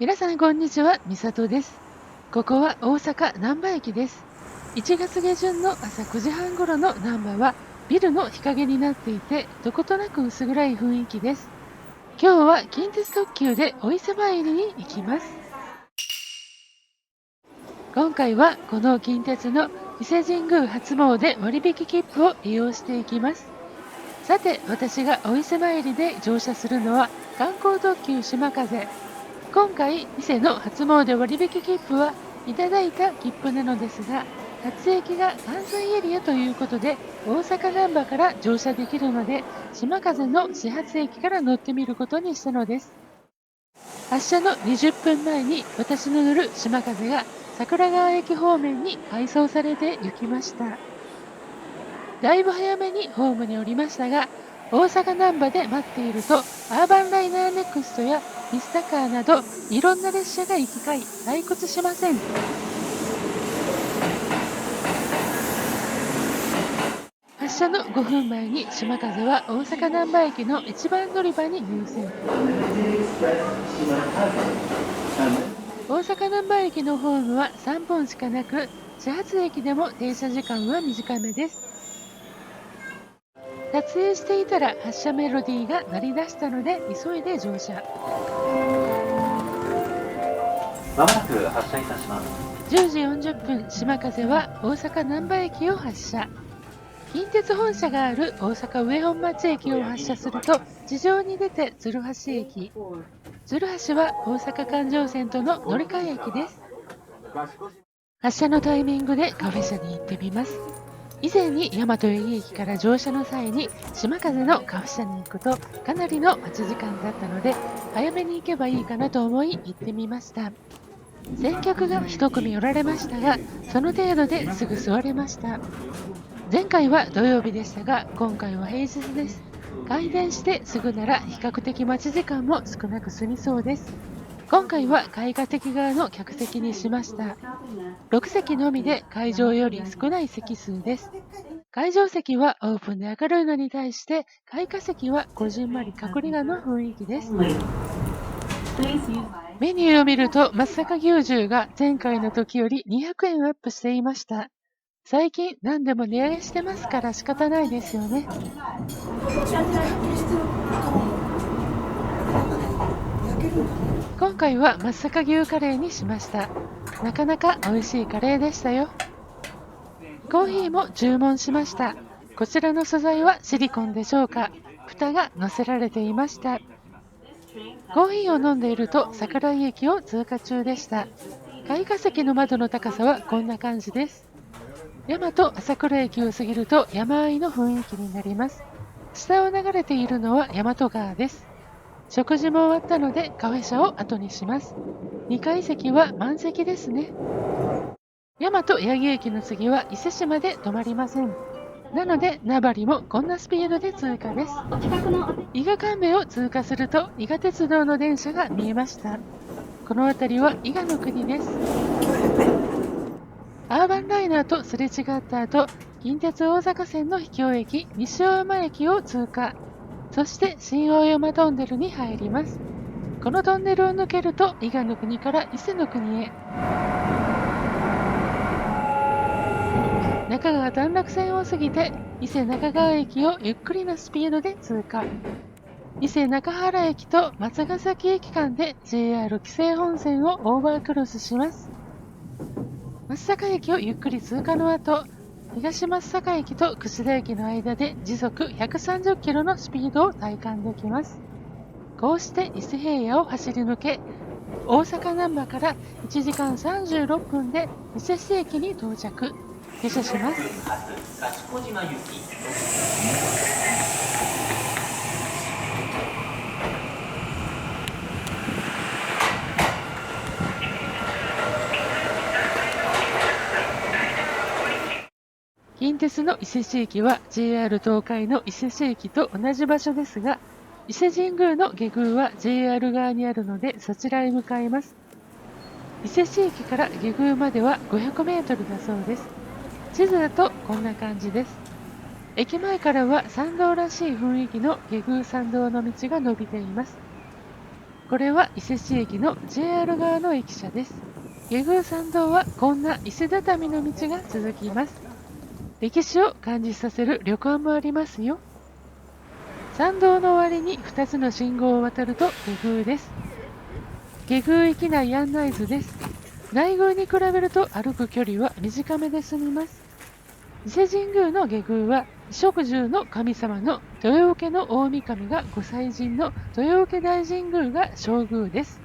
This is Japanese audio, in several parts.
皆さんこんにちは、みさとです。ここは大阪難波駅です。1月下旬の朝9時半頃の難波はビルの日陰になっていて、どことなく薄暗い雰囲気です。今日は近鉄特急でお伊勢参りに行きます。今回はこの近鉄の伊勢神宮初詣割引切符を利用していきます。さて、私がお伊勢参りで乗車するのは観光特急しまかぜ。今回、伊勢の初詣割引切符はいただいた切符なのですが、初駅が関西エリアということで、大阪難波から乗車できるので、島風の始発駅から乗ってみることにしたのです。発車の20分前に私の乗る島風が桜川駅方面に配送されて行きました。だいぶ早めにホームに降りましたが、大阪難波で待っていると、アーバンライナーネクストやミスタカーなど、いろんな列車が行き交い、退屈しません。発車の5分前に島風は大阪難波駅の一番乗り場に入線。大阪難波駅のホームは3本しかなく、始発駅でも停車時間は短めです。撮影していたら発車メロディーが鳴り出したので急いで乗車。まもなく発車いたします。10時40分、島風は大阪難波駅を発車。近鉄本社がある大阪上本町駅を発車すると、地上に出て鶴橋駅。鶴橋は大阪環状線との乗り換え駅です。発車のタイミングでカフェ車に行ってみます。以前に大和八木駅から乗車の際に島風のカフェ車に行くとかなりの待ち時間だったので、早めに行けばいいかなと思い行ってみました。先客が一組おられましたが、その程度ですぐ座れました。前回は土曜日でしたが、今回は平日です。開店してすぐなら比較的待ち時間も少なく済みそうです。今回は開花的側の客席にしました。6席のみで会場より少ない席数です。会場席はオープンで明るいのに対して、開花席はこじんまり隠れ家の雰囲気です。メニューを見ると、松阪牛重が前回の時より200円アップしていました。最近何でも値上げしてますから仕方ないですよね。今回は松阪牛カレーにしました。なかなか美味しいカレーでしたよ。コーヒーも注文しました。こちらの素材はシリコンでしょうか。蓋が乗せられていました。コーヒーを飲んでいると桜井駅を通過中でした。開花席の窓の高さはこんな感じです。大和朝倉駅を過ぎると山あいの雰囲気になります。下を流れているのは大和川です。食事も終わったのでカフェ車を後にします。2階席は満席ですね。大和八木駅の次は伊勢市まで止まりません。なので名張もこんなスピードで通過です。伊賀神戸を通過すると伊賀鉄道の電車が見えました。この辺りは伊賀の国です。アーバンライナーとすれ違った後、近鉄大阪線の秘境駅西大山駅を通過。そして新大山トンネルに入ります。このトンネルを抜けると伊賀の国から伊勢の国へ。中川短絡線を過ぎて伊勢中川駅をゆっくりなスピードで通過。伊勢中原駅と松ヶ崎駅間で JR 紀勢本線をオーバークロスします。松阪駅をゆっくり通過の後、東松阪駅と櫛田駅の間で時速130キロのスピードを体感できます。こうして伊勢平野を走り抜け、大阪難波から1時間36分で伊勢市駅に到着。下車します。近鉄の伊勢市駅は JR 東海の伊勢市駅と同じ場所ですが、伊勢神宮の下宮は JR 側にあるのでそちらへ向かいます。伊勢市駅から下宮までは500メートルだそうです。地図だとこんな感じです。駅前からは参道らしい雰囲気の下宮参道の道が伸びています。これは伊勢市駅の JR 側の駅舎です。下宮参道はこんな石畳の道が続きます。歴史を感じさせる旅館もありますよ。参道の終わりに2つの信号を渡ると下宮です。下宮行き内案内図です。内宮に比べると歩く距離は短めで済みます。伊勢神宮の下宮は衣食住の神様の豊受の大神が御祭神の豊受大神宮が正宮です。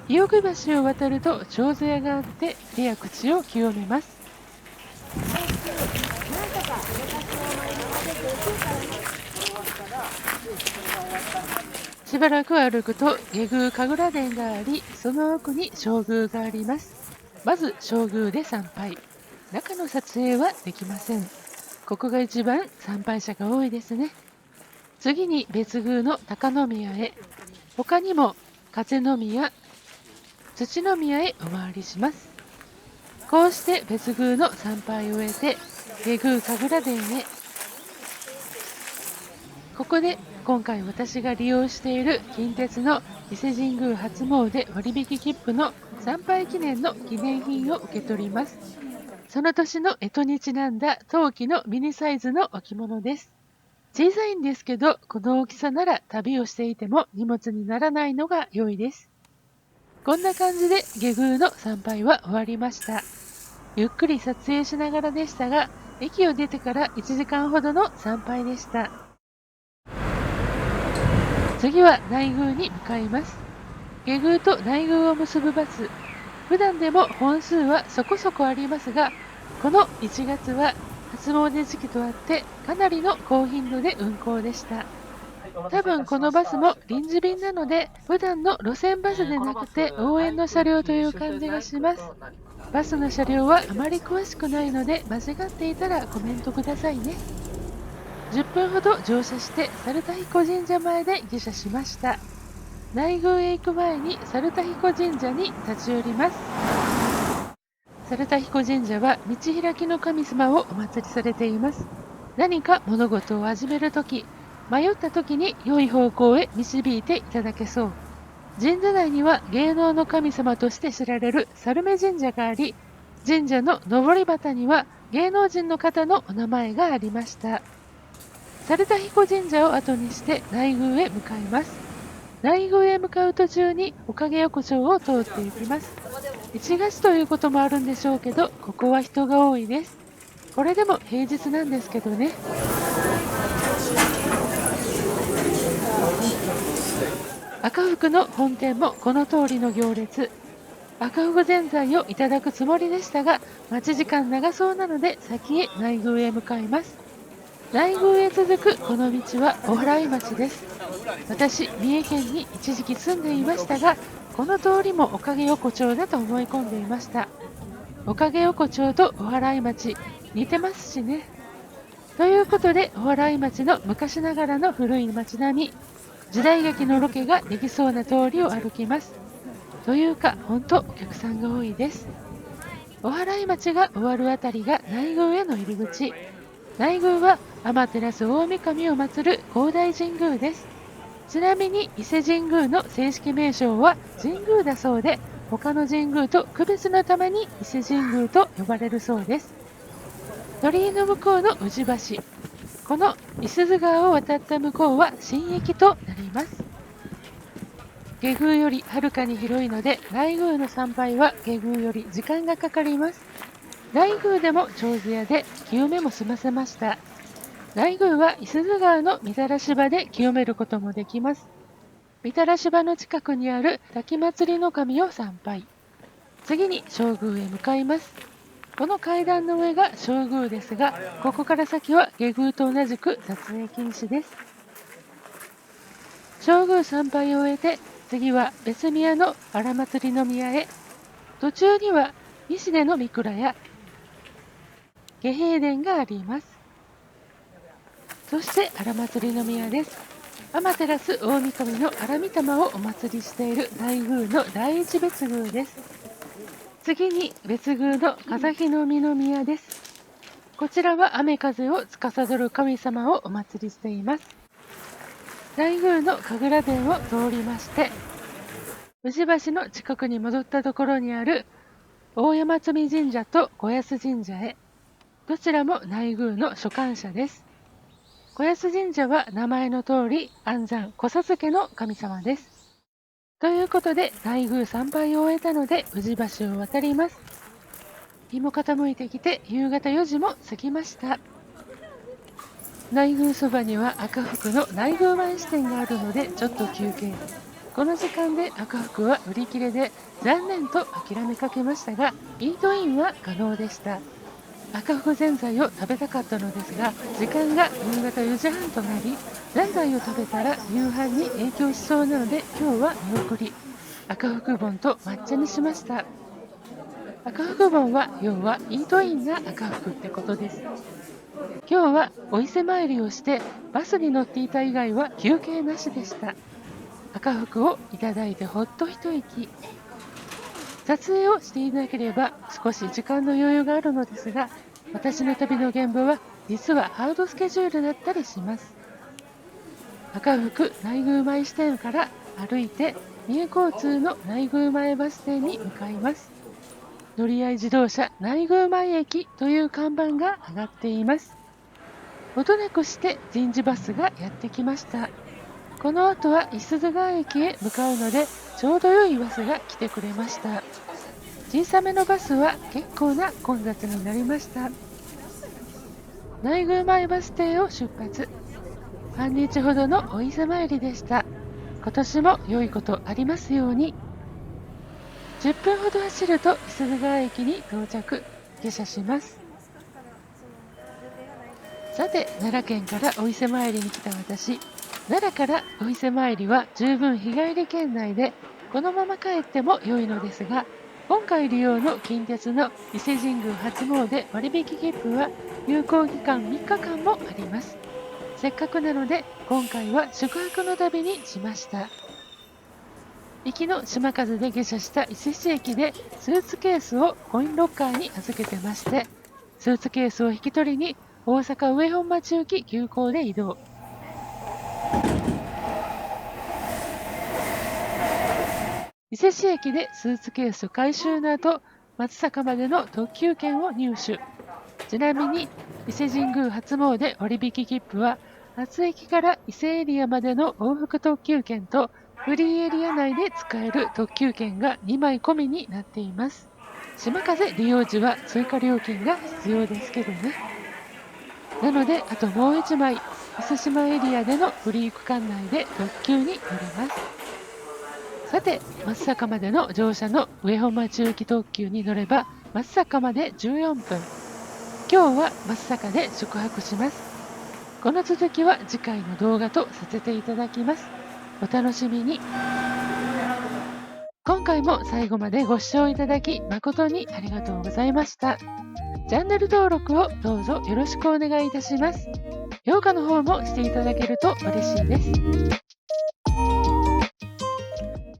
日置橋を渡ると長座屋があって手や口を清めます。しばらく歩くと下宮神楽殿があり、その奥に正宮があります。まず正宮で参拝。中の撮影はできません。ここが一番参拝者が多いですね。次に別宮の高宮へ、他にも風宮、土宮へお参りします。こうして別宮の参拝を終えて下宮神楽殿へ。ここで今回私が利用している近鉄の伊勢神宮初詣割引切符の参拝記念の記念品を受け取ります。その年の干支にちなんだ陶器のミニサイズの置物です。小さいんですけど、この大きさなら旅をしていても荷物にならないのが良いです。こんな感じで下宮の参拝は終わりました。ゆっくり撮影しながらでしたが、駅を出てから1時間ほどの参拝でした。次は内宮に向かいます。下宮と内宮を結ぶバス。普段でも本数はそこそこありますが、この1月は初詣時期とあってかなりの高頻度で運行でした。多分このバスも臨時便なので、普段の路線バスでなくて応援の車両という感じがします。バスの車両はあまり詳しくないので、間違っていたらコメントくださいね。10分ほど乗車して猿田彦神社前で下車しました。内宮へ行く前に猿田彦神社に立ち寄ります。猿田彦神社は道開きの神様をお祭りされています。何か物事を始めるとき、迷ったときに良い方向へ導いていただけそう。神社内には芸能の神様として知られる猿目神社があり、神社の上り旗には芸能人の方のお名前がありました。猿田彦神社を後にして内宮へ向かいます。内宮へ向かう途中におかげ横丁を通って行きます。1月ということもあるんでしょうけど、ここは人が多いです。これでも平日なんですけどね。赤福の本店もこの通りの行列。赤福ぜんざいをいただくつもりでしたが、待ち時間長そうなので先へ内宮へ向かいます。内宮へ続くこの道はお祓い町です。私、三重県に一時期住んでいましたが、この通りもおかげ横丁だと思い込んでいました。おかげ横丁とお祓い町、似てますしね。ということで、お祓い町の昔ながらの古い町並み、時代劇のロケができそうな通りを歩きます。というか、ほんとお客さんが多いです。お祓い町が終わるあたりが内宮への入り口。内宮は天照大神を祀る広大神宮です。ちなみに伊勢神宮の正式名称は神宮だそうで、他の神宮と区別のために伊勢神宮と呼ばれるそうです。鳥居の向こうの宇治橋。この五十鈴川を渡った向こうは新駅となります。下宮よりはるかに広いので、内宮の参拝は下宮より時間がかかります。内宮でも長寿屋で清めも済ませました。内宮は五十鈴川のみたらし場で清めることもできます。みたらし場の近くにある滝祭りの神を参拝。次に正宮へ向かいます。この階段の上が正宮ですが、ここから先は下宮と同じく撮影禁止です。正宮参拝を終えて、次は別宮の荒祭の宮へ。途中には西出の御蔵や下平殿があります。そして荒祭の宮です。天照大神の荒御霊をお祭りしている内宮の第一別宮です。次に別宮の風日の御宮です。こちらは雨風を司る神様をお祭りしています。内宮の神楽殿を通りまして、宇治橋の近くに戻ったところにある大山積神社と小安神社へ。どちらも内宮の所管者です。小安神社は名前の通り安産子授けの神様です。ということで内宮参拝を終えたので宇治橋を渡ります。日も傾いてきて夕方4時も過ぎました。内宮そばには赤福の内宮前支店があるのでちょっと休憩。この時間で赤福は売り切れで残念と諦めかけましたが、イートインは可能でした。赤福ぜんざいを食べたかったのですが、時間が夕方4時半となり、ぜんざいを食べたら夕飯に影響しそうなので今日は見送り、赤福本と抹茶にしました。赤福本は要はイートインな赤福ってことです。今日はお伊勢参りをしてバスに乗っていた以外は休憩なしでした。赤福をいただいてほっと一息。撮影をしていなければ少し時間の余裕があるのですが、私の旅の現場は実はハードスケジュールだったりします。赤福内宮前支店から歩いて三重交通の内宮前バス停に向かいます。乗り合い自動車内宮前駅という看板が上がっています。ほどなくして人事バスがやってきました。この後は五十鈴川駅へ向かうのでちょうど良いバスが来てくれました。小さめのバスは結構な混雑になりました。内宮前バス停を出発。半日ほどのお伊勢参りでした。今年も良いことありますように。10分ほど走ると五十鈴川駅に到着、下車します。さて、奈良県からお伊勢参りに来た私。奈良からお伊勢参りは十分日帰り圏内で、このまま帰っても良いのですが、今回利用の近鉄の伊勢神宮初詣割引切符は有効期間3日間もあります。せっかくなので今回は宿泊の旅にしました。行きの島数で下車した伊勢市駅でスーツケースをコインロッカーに預けてまして、スーツケースを引き取りに大阪上本町行き急行で移動。伊勢市駅でスーツケース回収の後、松阪までの特急券を入手。ちなみに伊勢神宮初詣割引切符は厚駅から伊勢エリアまでの往復特急券とフリーエリア内で使える特急券が2枚込みになっています。島風利用時は追加料金が必要ですけどね。なのであともう1枚、伊勢志摩エリアでのフリー区間内で特急に乗れます。さて、松阪までの乗車の上本町行き特急に乗れば松阪まで14分。今日は松阪で宿泊します。この続きは次回の動画とさせていただきます。お楽しみに。今回も最後までご視聴いただき誠にありがとうございました。チャンネル登録をどうぞよろしくお願いいたします。評価の方もしていただけると嬉しいです。